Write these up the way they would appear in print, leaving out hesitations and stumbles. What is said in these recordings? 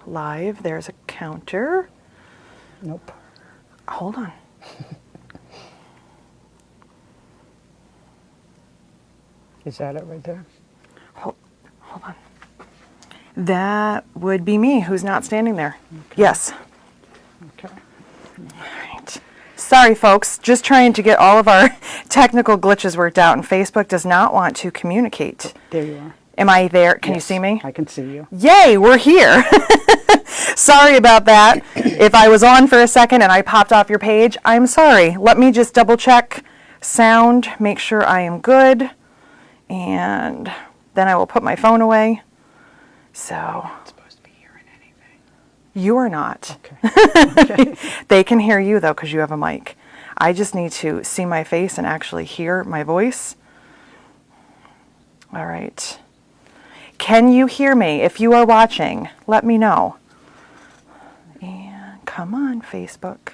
live. There's a counter. Nope. Hold on. Is that it right there? Hold on. That would be me, who's not standing there. Okay. Yes. Okay. All right. Sorry, folks. Just trying to get all of our technical glitches worked out, and Facebook does not want to communicate. There you are. Am I there? Can Yes, you see me? I can see you. Yay, we're here. Sorry about that. If I was on for a second and I popped off your page, I'm sorry. Let me just double check sound, make sure I am good, and then I will put my phone away. So, I'm not supposed to be hearing anything. You are not. Okay. They can hear you though because you have a mic. I just need to see my face and actually hear my voice. All right. Can you hear me? If you are watching, let me know. And come on, Facebook.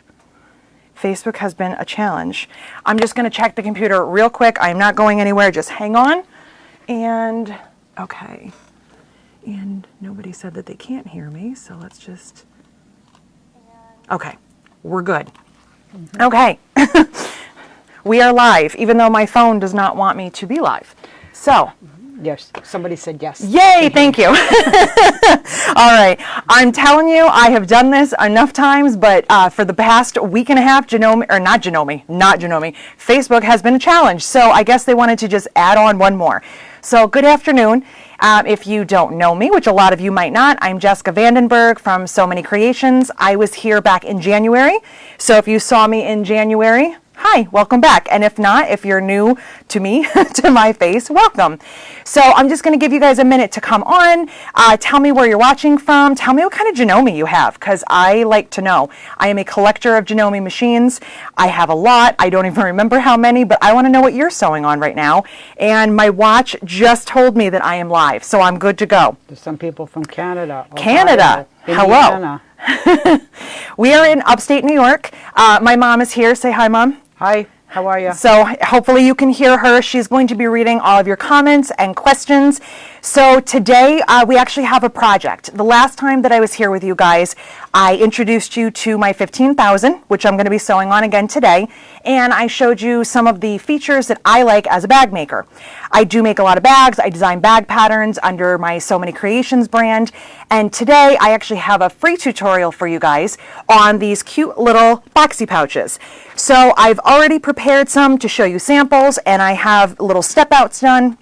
Facebook has been a challenge. I'm just going to check the computer real quick. I'm not going anywhere. Just hang on. And, okay. And nobody said that they can't hear me, so let's just... Okay, we're good. Mm-hmm. Okay. We are live, even though my phone does not want me to be live. So... Yes, somebody said yes. Yay, thank you. All right, I'm telling you, I have done this enough times, but for the past week and a half, not Janome, Facebook has been a challenge. So I guess they wanted to just add on one more. So good afternoon. If you don't know me, which a lot of you might not, I'm Jessica Vandenberg from So Many Creations. I was here back in January. So if you saw me in January, hi, welcome back. And if not, if you're new to me, to my face, welcome. So I'm just going to give you guys a minute to come on. Tell me where you're watching from. Tell me what kind of Janome you have, because I like to know. I am a collector of Janome machines. I have a lot. I don't even remember how many, but I want to know what you're sewing on right now. And my watch just told me that I am live, so I'm good to go. There's some people from Canada. Canada. Ohio, hello. We are in upstate New York. My mom is here. Say hi, Mom. Hi, how are you? So hopefully you can hear her. She's going to be reading all of your comments and questions. So today we actually have a project. The last time that I was here with you guys, I introduced you to my 15,000, which I'm going to be sewing on again today. And I showed you some of the features that I like as a bag maker. I do make a lot of bags. I design bag patterns under my So Many Creations brand. And today I actually have a free tutorial for you guys on these cute little Boxy pouches. So I've already prepared some to show you samples, and I have little step outs done.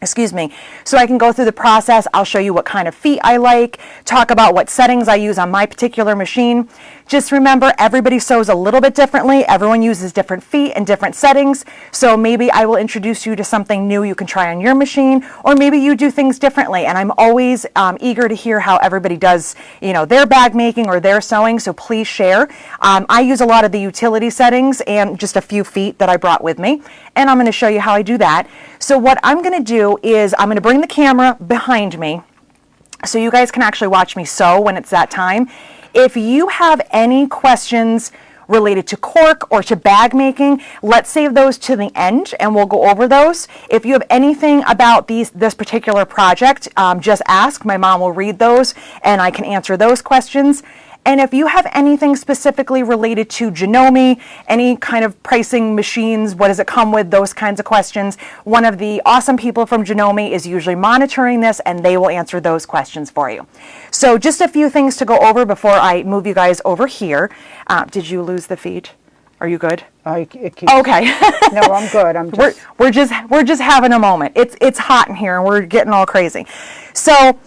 Excuse me, so I can go through the process. I'll show you what kind of feet I like, talk about what settings I use on my particular machine. Just remember, everybody sews a little bit differently. Everyone uses different feet and different settings. So maybe I will introduce you to something new you can try on your machine, or maybe you do things differently. And I'm always eager to hear how everybody does, their bag making or their sewing. So please share. I use a lot of the utility settings and just a few feet that I brought with me. And I'm going to show you how I do that. So what I'm going to do is I'm going to bring the camera behind me so you guys can actually watch me sew when it's that time. If you have any questions related to cork or to bag making, let's save those to the end and we'll go over those. If you have anything about this particular project, just ask. My mom will read those and I can answer those questions. And if you have anything specifically related to Janome, any kind of pricing machines, what does it come with, those kinds of questions, one of the awesome people from Janome is usually monitoring this and they will answer those questions for you. So just a few things to go over before I move you guys over here. Did you lose the feed? Are you good? Okay. No, I'm good. We're just having a moment. It's hot in here and we're getting all crazy. So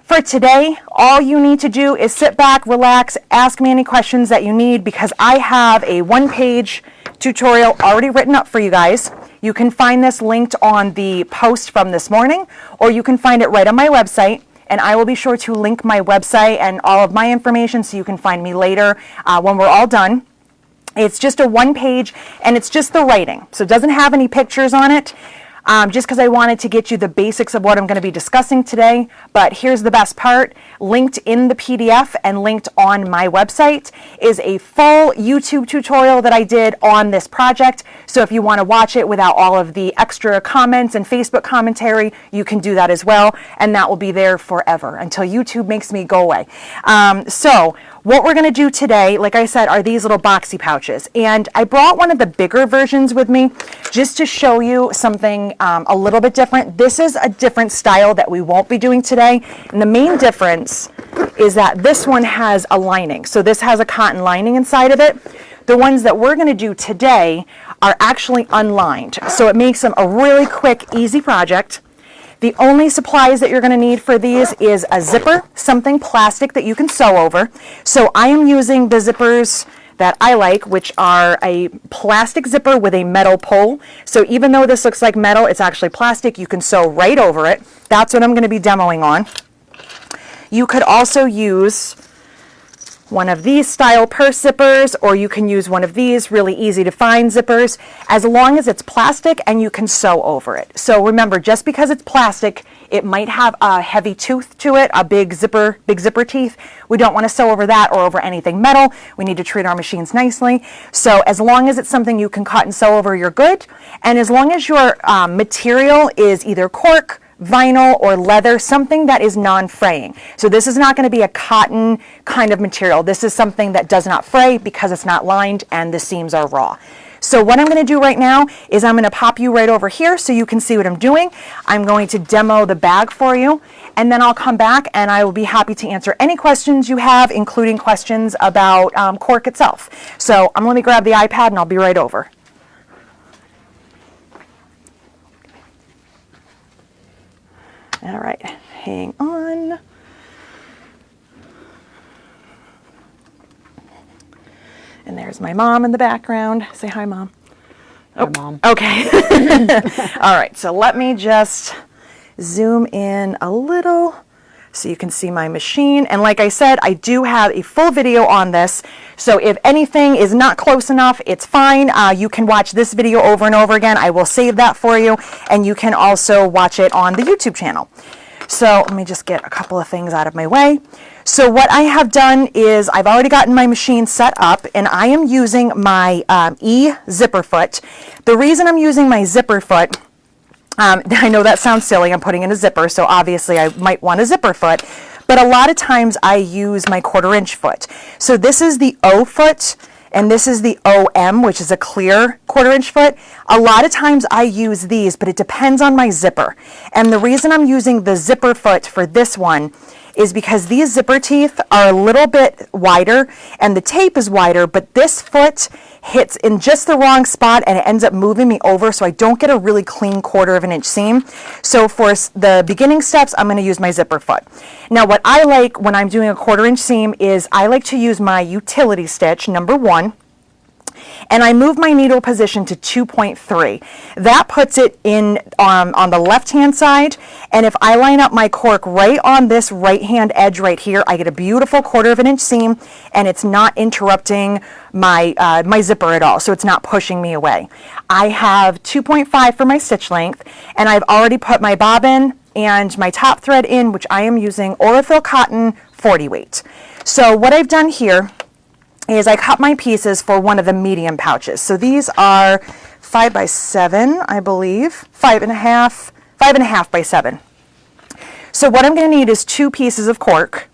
for today, all you need to do is sit back, relax, ask me any questions that you need, because I have a one-page tutorial already written up for you guys. You can find this linked on the post from this morning, or you can find it right on my website, and I will be sure to link my website and all of my information so you can find me later when we're all done. It's just a one page, and it's just the writing, so it doesn't have any pictures on it. just because I wanted to get you the basics of what I'm going to be discussing today. But here's the best part. Linked in the PDF and linked on my website is a full YouTube tutorial that I did on this project. So if you want to watch it without all of the extra comments and Facebook commentary, you can do that as well. And that will be there forever until YouTube makes me go away. So what we're going to do today, like I said, are these little Boxy pouches. And I brought one of the bigger versions with me just to show you something a little bit different. This is a different style that we won't be doing today. And the main difference is that this one has a lining. So this has a cotton lining inside of it. The ones that we're going to do today are actually unlined. So it makes them a really quick, easy project. The only supplies that you're going to need for these is a zipper, something plastic that you can sew over. So I am using the zippers that I like, which are a plastic zipper with a metal pole. So even though this looks like metal, it's actually plastic. You can sew right over it. That's what I'm going to be demoing on. You could also use one of these style purse zippers, or you can use one of these really easy to find zippers, as long as it's plastic and you can sew over it. So remember, just because it's plastic, it might have a heavy tooth to it, a big zipper teeth. We don't want to sew over that or over anything metal. We need to treat our machines nicely. So as long as it's something you can cut and sew over, you're good. And as long as your material is either cork, vinyl, or leather, something that is non-fraying. So this is not going to be a cotton kind of material. This is something that does not fray because it's not lined and the seams are raw. So what I'm going to do right now is I'm going to pop you right over here so you can see what I'm doing. I'm going to demo the bag for you, and then I'll come back and I will be happy to answer any questions you have, including questions about cork itself. So let me grab the iPad and I'll be right over. All right, hang on. And there's my mom in the background. Say hi, Mom. Hi, Mom. Okay. All right, so let me just zoom in a little so you can see my machine. And like I said, I do have a full video on this. So if anything is not close enough, it's fine. You can watch this video over and over again. I will save that for you. And you can also watch it on the YouTube channel. So let me just get a couple of things out of my way. So what I have done is I've already gotten my machine set up, and I am using my zipper foot. The reason I'm using my zipper foot, I know that sounds silly, I'm putting in a zipper, so obviously I might want a zipper foot, but a lot of times I use my 1/4" foot. So this is the O foot, and this is the OM, which is a clear 1/4" foot. A lot of times I use these, but it depends on my zipper. And the reason I'm using the zipper foot for this one is because these zipper teeth are a little bit wider and the tape is wider, but this foot hits in just the wrong spot and it ends up moving me over, so I don't get a really clean 1/4" inch seam. So for the beginning steps, I'm going to use my zipper foot. Now what I like when I'm doing a 1/4" inch seam is I like to use my utility stitch, number 1. And I move my needle position to 2.3. That puts it in on the left-hand side, and if I line up my cork right on this right-hand edge right here, I get a beautiful 1/4" inch seam, and it's not interrupting my, my zipper at all, so it's not pushing me away. I have 2.5 for my stitch length, and I've already put my bobbin and my top thread in, which I am using Orifil Cotton 40 weight. So what I've done here is I cut my pieces for one of the medium pouches. So these are 5 by 7, I believe, 5.5 by 7. So what I'm going to need is 2 pieces of cork,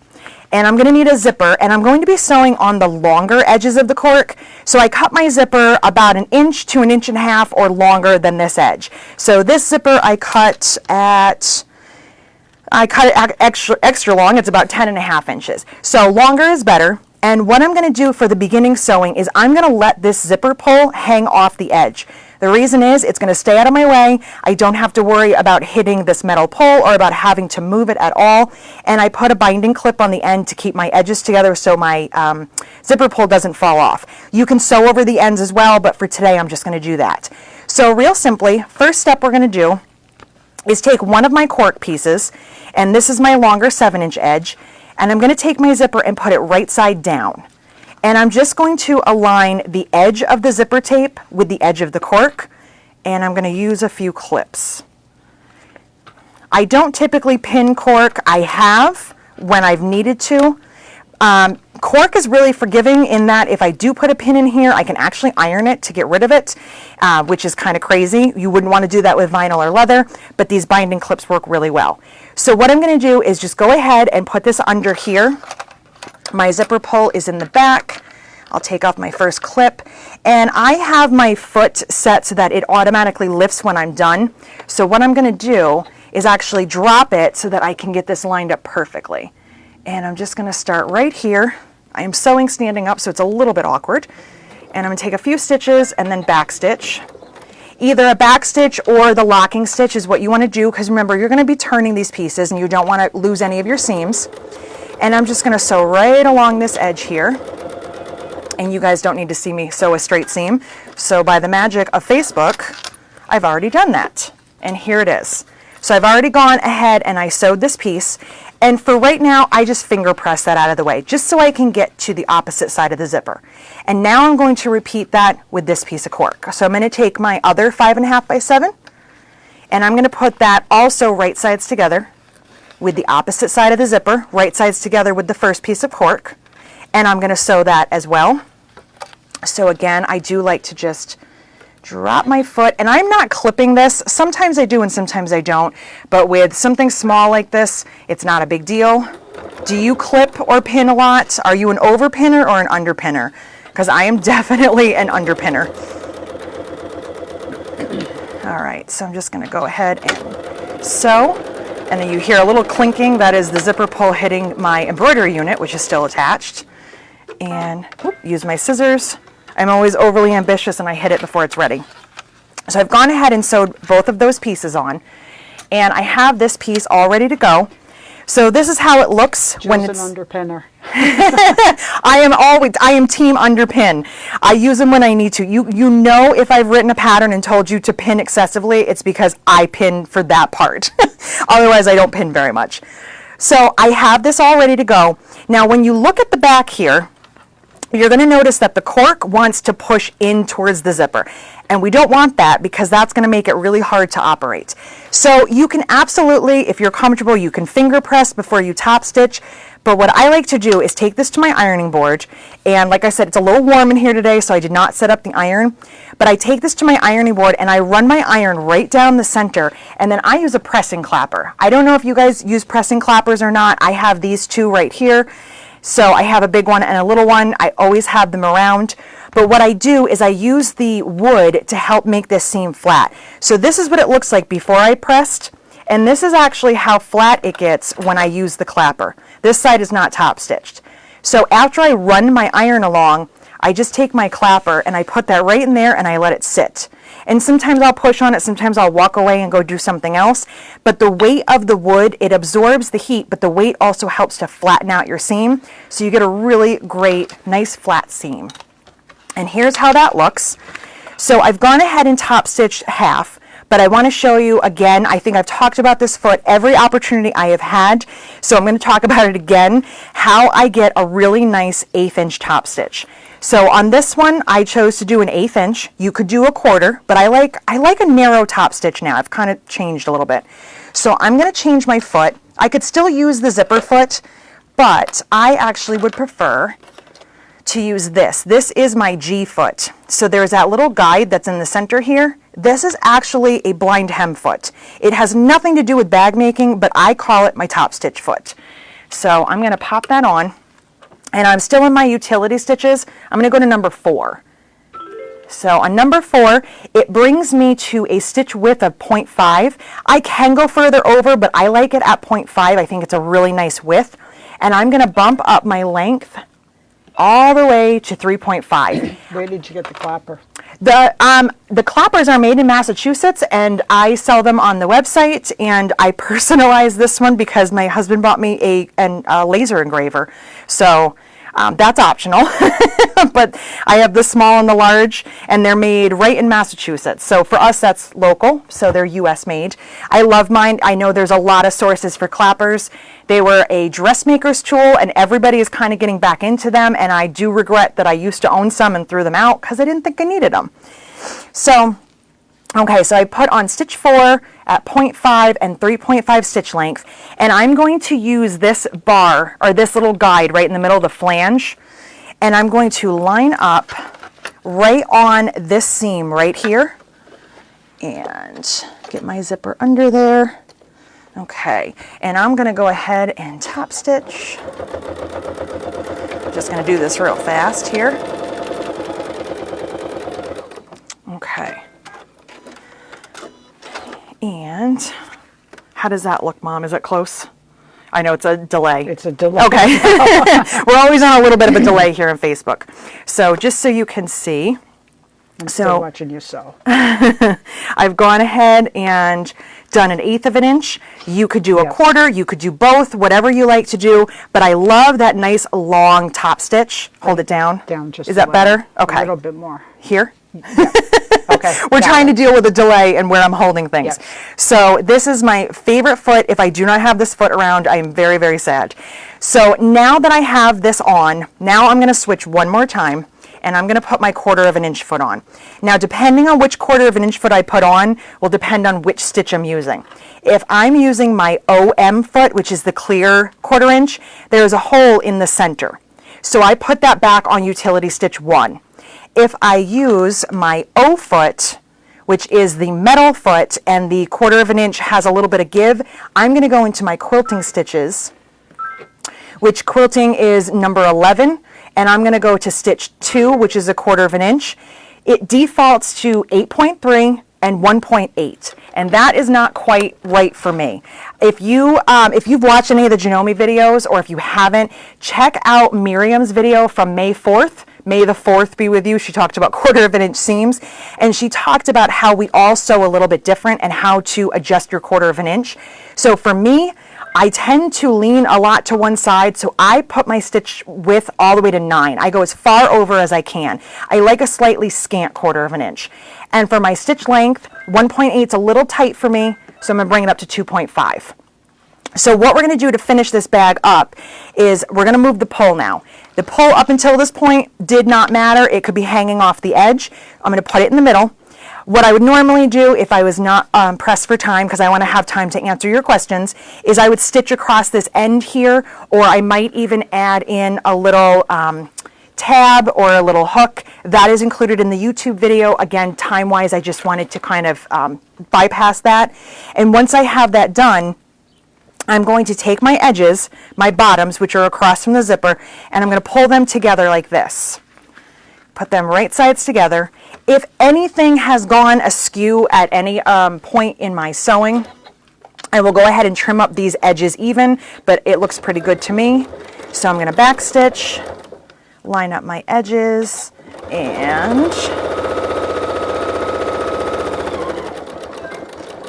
and I'm going to need a zipper, and I'm going to be sewing on the longer edges of the cork. So I cut my zipper about 1 inch to 1.5 inches or longer than this edge. So this zipper I cut it extra long. It's about 10.5 inches. So longer is better. And what I'm going to do for the beginning sewing is I'm going to let this zipper pull hang off the edge. The reason is it's going to stay out of my way. I don't have to worry about hitting this metal pole or about having to move it at all. And I put a binding clip on the end to keep my edges together so my zipper pull doesn't fall off. You can sew over the ends as well, but for today I'm just going to do that. So real simply, first step we're going to do is take one of my cork pieces, and this is my longer 7-inch edge, and I'm going to take my zipper and put it right side down. And I'm just going to align the edge of the zipper tape with the edge of the cork, and I'm going to use a few clips. I don't typically pin cork. I have when I've needed to. Cork is really forgiving in that if I do put a pin in here, I can actually iron it to get rid of it, which is kind of crazy. You wouldn't want to do that with vinyl or leather, but these binding clips work really well. So what I'm going to do is just go ahead and put this under here. My zipper pull is in the back. I'll take off my first clip, and I have my foot set so that it automatically lifts when I'm done. So what I'm going to do is actually drop it so that I can get this lined up perfectly. And I'm just going to start right here. I am sewing standing up, so it's a little bit awkward. And I'm going to take a few stitches and then back stitch. Either a back stitch or the locking stitch is what you want to do, because remember, you're going to be turning these pieces and you don't want to lose any of your seams. And I'm just going to sew right along this edge here. And you guys don't need to see me sew a straight seam. So by the magic of Facebook, I've already done that. And here it is. So I've already gone ahead and I sewed this piece. And for right now, I just finger press that out of the way, just so I can get to the opposite side of the zipper. And now I'm going to repeat that with this piece of cork. So I'm going to take my other 5.5 by 7, and I'm going to put that also right sides together with the opposite side of the zipper, right sides together with the first piece of cork. And I'm going to sew that as well. So again, I do like to just drop my foot, and I'm not clipping this. Sometimes I do and sometimes I don't, but with something small like this, it's not a big deal. Do you clip or pin a lot? Are you an overpinner or an underpinner? Because I am definitely an underpinner. All right, so I'm just going to go ahead and sew, and then you hear a little clinking. That is the zipper pull hitting my embroidery unit, which is still attached. And use my scissors. I'm always overly ambitious and I hit it before it's ready. So I've gone ahead and sewed both of those pieces on, and I have this piece all ready to go. So this is how it looks when it's an underpinner. I am team underpin. I use them when I need to. You know, if I've written a pattern and told you to pin excessively, it's because I pin for that part. Otherwise, I don't pin very much. So I have this all ready to go. Now, when you look at the back here, you're going to notice that the cork wants to push in towards the zipper. And we don't want that, because that's going to make it really hard to operate. So you can absolutely, if you're comfortable, you can finger press before you top stitch. But what I like to do is take this to my ironing board. And like I said, it's a little warm in here today, so I did not set up the iron. But I take this to my ironing board and I run my iron right down the center. And then I use a pressing clapper. I don't know if you guys use pressing clappers or not. I have these two right here. So I have a big one and a little one. I always have them around. But what I do is I use the wood to help make this seam flat. So this is what it looks like before I pressed. And this is actually how flat it gets when I use the clapper. This side is not top stitched. So after I run my iron along, I just take my clapper and I put that right in there and I let it sit. And sometimes I'll push on it, sometimes I'll walk away and go do something else. But the weight of the wood, it absorbs the heat, but the weight also helps to flatten out your seam. So you get a really great, nice flat seam. And here's how that looks. So I've gone ahead and top stitched half, but I want to show you again. I think I've talked about this foot every opportunity I have had. So I'm going to talk about it again, how I get a really nice 1/8 inch top stitch. So on this one, I chose to do an 1/8 inch. You could do a 1/4, but I like a narrow top stitch now. I've kind of changed a little bit. So I'm going to change my foot. I could still use the zipper foot, but I actually would prefer to use this. This is my G foot. So there's that little guide that's in the center here. This is actually a blind hem foot. It has nothing to do with bag making, but I call it my top stitch foot. So I'm going to pop that on. And I'm still in my utility stitches. I'm going to go to number 4. So on number 4, it brings me to a stitch width of 0.5. I can go further over, but I like it at 0.5. I think it's a really nice width. And I'm going to bump up my length all the way to 3.5. Where did you get the clapper? The clappers are made in Massachusetts, and I sell them on the website, and I personalized this one because my husband bought me a laser engraver. So that's optional. But I have the small and the large, and they're made right in Massachusetts. So for us, that's local, so they're US made. I love mine. I know there's a lot of sources for clappers. They were a dressmaker's tool, and everybody is kind of getting back into them, and I do regret that I used to own some and threw them out because I didn't think I needed them. So Okay, so I put on stitch 4 at 0.5 and 3.5 stitch length, and I'm going to use this bar, or this little guide right in the middle of the flange, and I'm going to line up right on this seam right here, and get my zipper under there. Okay, and I'm going to go ahead and top stitch. Just going to do this real fast here. Okay. And how does that look, Mom? Is it close? I know it's a delay. It's a delay. Okay. We're always on a little bit of a delay here on Facebook. So just so you can see. I'm still watching you sew. I've gone ahead and done 1/8 of an inch. You could do a quarter, you could do both, whatever you like to do. But I love that nice long top stitch. Hold it down. Down just Is that better? Okay. A little bit more. Here? Yeah. Okay. We're trying to deal with a delay and where I'm holding things. Yes. So this is my favorite foot. If I do not have this foot around, I am very, very sad. So now that I have this on, now I'm going to switch one more time, and I'm going to put my 1/4 of an inch foot on. Now, depending on which 1/4 of an inch foot I put on will depend on which stitch I'm using. If I'm using my OM foot, which is the clear 1/4 inch, there's a hole in the center. So I put that back on utility stitch 1. If I use my O foot, which is the metal foot, and the 1/4 of an inch has a little bit of give, I'm going to go into my quilting stitches, which quilting is number 11, and I'm going to go to stitch 2, which is a 1/4 of an inch. It defaults to 8.3 and 1.8, and that is not quite right for me. If you've watched any of the Janome videos, or if you haven't, check out Miriam's video from May 4th. May the 4th be with you. She talked about 1/4 of an inch seams, and she talked about how we all sew a little bit different and how to adjust your 1/4 of an inch. So for me, I tend to lean a lot to one side, so I put my stitch width all the way to 9. I go as far over as I can. I like a slightly scant 1/4 of an inch. And for my stitch length, 1.8 is a little tight for me, so I'm going to bring it up to 2.5. So what we're going to do to finish this bag up is we're going to move the pull now. The pull up until this point did not matter. It could be hanging off the edge. I'm going to put it in the middle. What I would normally do if I was not pressed for time, because I want to have time to answer your questions, is I would stitch across this end here, or I might even add in a little tab or a little hook. That is included in the YouTube video. Again, time-wise, I just wanted to kind of bypass that. And once I have that done, I'm going to take my edges, my bottoms, which are across from the zipper, and I'm going to pull them together like this. Put them right sides together. If anything has gone askew at any point in my sewing, I will go ahead and trim up these edges even, but it looks pretty good to me. So I'm going to back stitch, line up my edges, and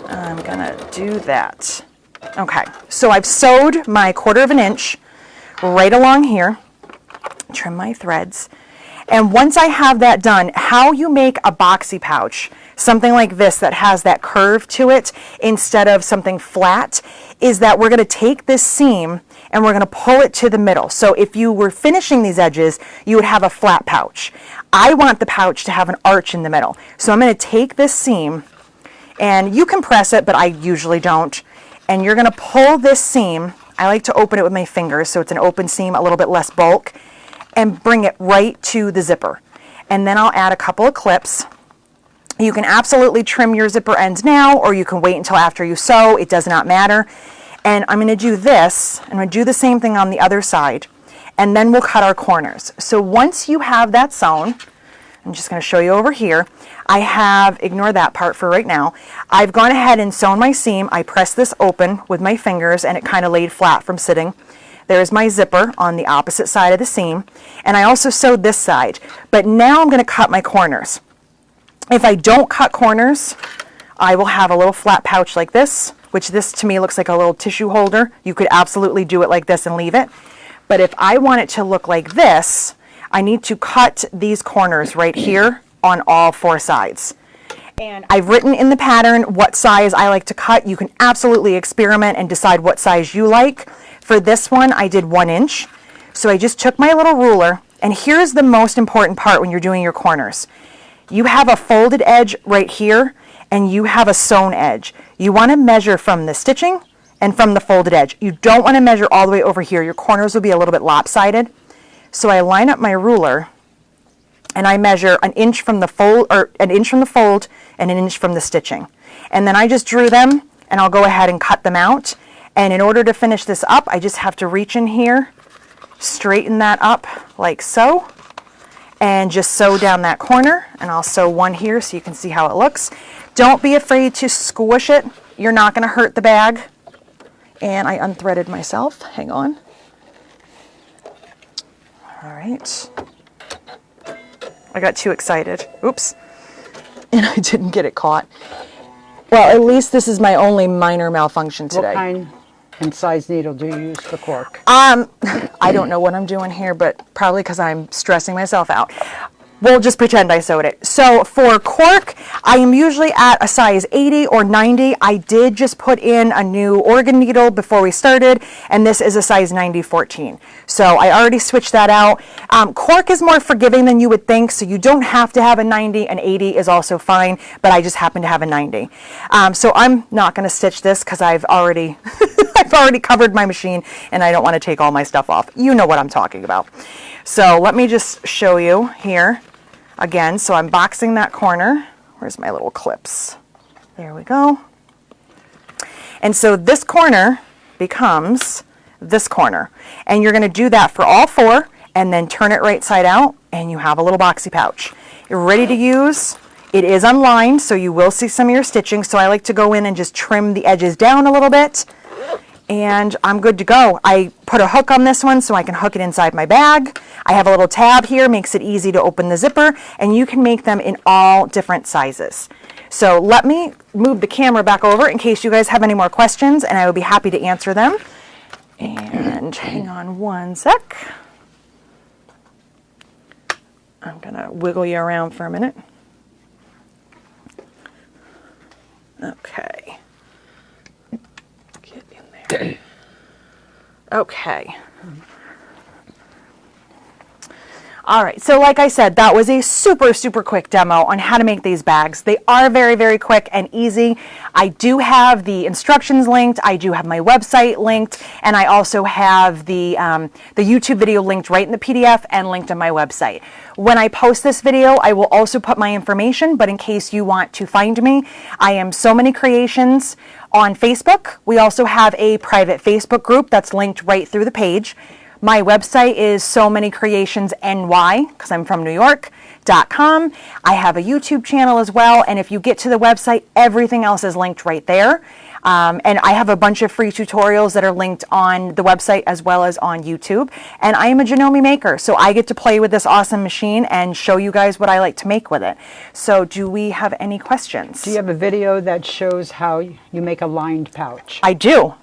I'm going to do that. Okay, so I've sewed my 1/4 of an inch right along here, trim my threads, and once I have that done, how you make a boxy pouch, something like this that has that curve to it instead of something flat, is that we're going to take this seam and we're going to pull it to the middle. So if you were finishing these edges, you would have a flat pouch. I want the pouch to have an arch in the middle. So I'm going to take this seam, and you can press it, but I usually don't. And you're going to pull this seam. I like to open it with my fingers so it's an open seam, a little bit less bulk, and bring it right to the zipper. And then I'll add a couple of clips. You can absolutely trim your zipper ends now, or you can wait until after you sew. It does not matter. And I'm going to do this. I'm going to do the same thing on the other side, and then we'll cut our corners. So once you have that sewn, I'm just going to show you over here. I have, ignore that part for right now. I've gone ahead and sewn my seam. I pressed this open with my fingers, and it kind of laid flat from sitting. There's my zipper on the opposite side of the seam, and I also sewed this side. But now I'm going to cut my corners. If I don't cut corners, I will have a little flat pouch like this, which this to me looks like a little tissue holder. You could absolutely do it like this and leave it. But if I want it to look like this, I need to cut these corners right here on all 4 sides. And I've written in the pattern what size I like to cut. You can absolutely experiment and decide what size you like. For this one, I did 1 inch. So I just took my little ruler, and here's the most important part when you're doing your corners. You have a folded edge right here, and you have a sewn edge, you want to measure from the stitching and from the folded edge. You don't want to measure all the way over here. Your corners will be a little bit lopsided. So I line up my ruler and I measure an inch from the fold, or an inch from the fold and an inch from the stitching. And then I just drew them, and I'll go ahead and cut them out. And in order to finish this up, I just have to reach in here, straighten that up like so, and just sew down that corner. And I'll sew one here so you can see how it looks. Don't be afraid to squish it. You're not going to hurt the bag. And I unthreaded myself. Hang on. All right. I got too excited. Oops. And I didn't get it caught. Well, at least this is my only minor malfunction today. What kind and size needle do you use for cork? I don't know what I'm doing here, but probably because I'm stressing myself out. We'll just pretend I sewed it. So for cork, I am usually at a size 80 or 90. I did just put in a new organ needle before we started, and this is a size 90-14. So I already switched that out. Cork is more forgiving than you would think, so you don't have to have a 90. An 80 is also fine, but I just happen to have a 90. So I'm not going to stitch this because I've already I've already covered my machine, and I don't want to take all my stuff off. You know what I'm talking about. So let me just show you here again. So I'm boxing that corner. Where's my little clips? There we go. And so this corner becomes this corner. And you're going to do that for all four, and then turn it right side out, and you have a little boxy pouch. You're ready to use. It is unlined, so you will see some of your stitching. So I like to go in and just trim the edges down a little bit. And I'm good to go. I put a hook on this one so I can hook it inside my bag. I have a little tab here, makes it easy to open the zipper, and you can make them in all different sizes. So let me move the camera back over in case you guys have any more questions, and I would be happy to answer them. And hang on one sec. I'm gonna wiggle you around for a minute. Okay. Okay. All right, so like I said, that was a super quick demo on how to make these bags. They are very quick and easy. I do have the instructions linked, I do have my website linked, and I also have the YouTube video linked right in the PDF and linked on my website. When I post this video, I will also put my information, but in case you want to find me, I am So Many Creations on Facebook. We also have a private Facebook group that's linked right through the page. My website is So Many Creations NY, because I'm from New York.com. I have a YouTube channel as well, and if you get to the website, everything else is linked right there. And I have a bunch of free tutorials that are linked on the website as well as on YouTube. And I am a Janome Maker, so I get to play with this awesome machine and show you guys what I like to make with it. So do we have any questions? Do you have a video that shows how you make a lined pouch? I do.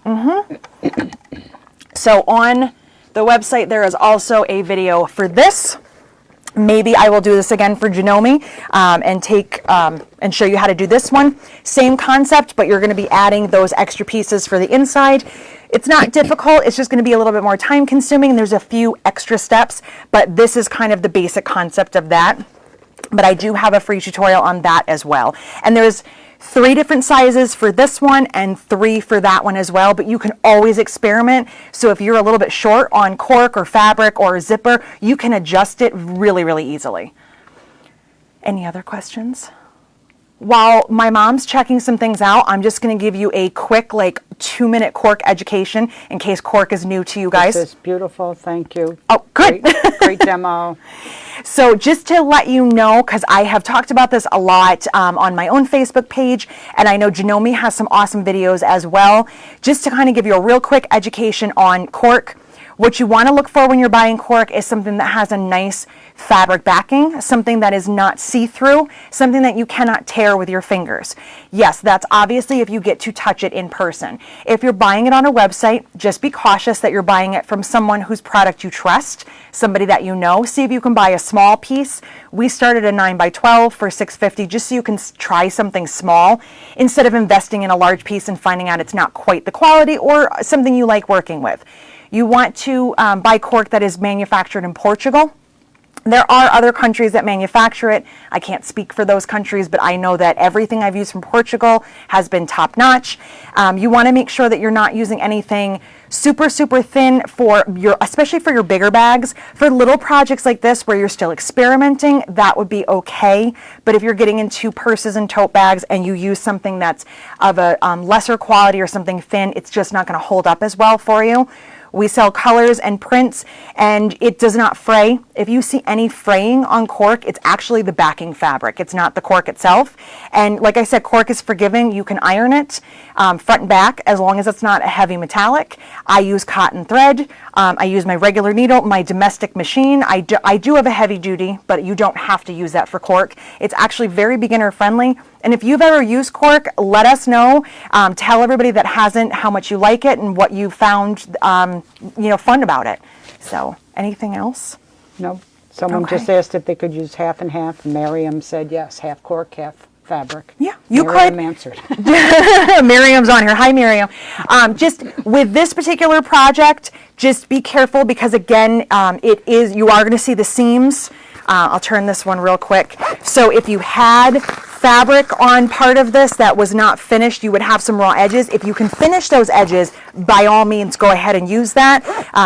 So on the website, there is also a video for this. Maybe I will do this again for Janome and show you how to do this one. Same concept, but you're going to be adding those extra pieces for the inside. It's not difficult. It's just going to be a little bit more time consuming. There's a few extra steps, but this is kind of the basic concept of that. But I do have a free tutorial on that as well. And there's 3 different sizes for this one and 3 for that one as well, but you can always experiment. So if you're a little bit short on cork or fabric or zipper, you can adjust it really easily. Any other questions? While my mom's checking some things out, I'm just going to give you a quick 2-minute cork education in case cork is new to you guys. This is beautiful, thank you. Oh, good. Great demo. So just to let you know, because I have talked about this a lot on my own Facebook page, and I know Janome has some awesome videos as well, just to kind of give you a real quick education on cork. What you want to look for when you're buying cork is something that has a nice fabric backing, something that is not see-through, something that you cannot tear with your fingers. Yes, that's obviously if you get to touch it in person. If you're buying it on a website, just be cautious that you're buying it from someone whose product you trust, somebody that you know. See if you can buy a small piece. We started a 9x12 for $6.50 just so you can try something small instead of investing in a large piece and finding out it's not quite the quality or something you like working with. You want to buy cork that is manufactured in Portugal. There are other countries that manufacture it. I can't speak for those countries, but I know that everything I've used from Portugal has been top notch. You want to make sure that you're not using anything super, super thin for especially for your bigger bags. For little projects like this where you're still experimenting, that would be okay. But if you're getting into purses and tote bags and you use something that's of a lesser quality or something thin, it's just not going to hold up as well for you. We sell colors and prints, and it does not fray. If you see any fraying on cork, it's actually the backing fabric. It's not the cork itself. And like I said, cork is forgiving. You can iron it front and back as long as it's not a heavy metallic. I use cotton thread. I use my regular needle, my domestic machine. I do have a heavy duty, but you don't have to use that for cork. It's actually very beginner friendly. And if you've ever used cork, let us know. Tell everybody that hasn't how much you like it and what you found fun about it. So anything else? No. Someone just asked if they could use half and half. Miriam said yes, half cork, half fabric. Yeah, you Miriam could. answered. Miriam's on here. Hi, Miriam. Just with this particular project, just be careful because again, you are going to see the seams. I'll turn this one real quick. So if you had fabric on part of this that was not finished, you would have some raw edges. If you can finish those edges, by all means, go ahead and use that.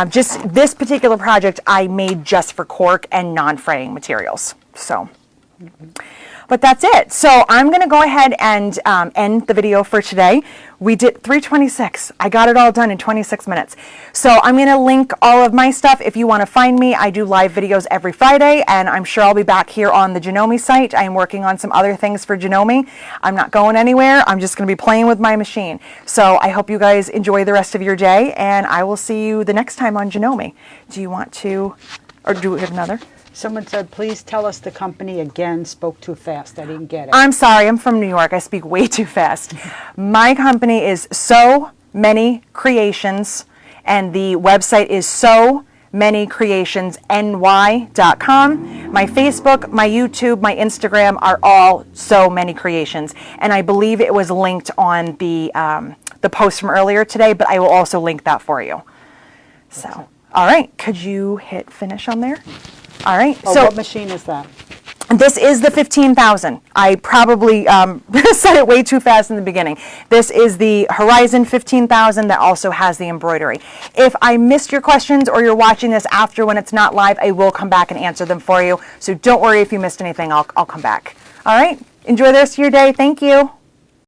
Just this particular project I made just for cork and non-fraying materials. So. But that's it. So I'm going to go ahead and end the video for today. We did 3:26. I got it all done in 26 minutes. So I'm going to link all of my stuff. If you want to find me, I do live videos every Friday, and I'm sure I'll be back here on the Janome site. I'm working on some other things for Janome. I'm not going anywhere. I'm just going to be playing with my machine. So I hope you guys enjoy the rest of your day, and I will see you the next time on Janome. Do you want to, or do we have another? Someone said, please tell us the company again. Spoke too fast. I didn't get it. I'm sorry. I'm from New York. I speak way too fast. My company is So Many Creations, and the website is somanycreationsny.com. My Facebook, my YouTube, my Instagram are all So Many Creations, and I believe it was linked on the post from earlier today, but I will also link that for you. So, all right. Could you hit finish on there? All right. Oh, so what machine is that? this is the 15,000. I probably said it way too fast in the beginning. This is the Horizon 15,000 that also has the embroidery. If I missed your questions or you're watching this after when it's not live, I will come back and answer them for you. So don't worry if you missed anything. I'll come back. All right. Enjoy the rest of your day. Thank you.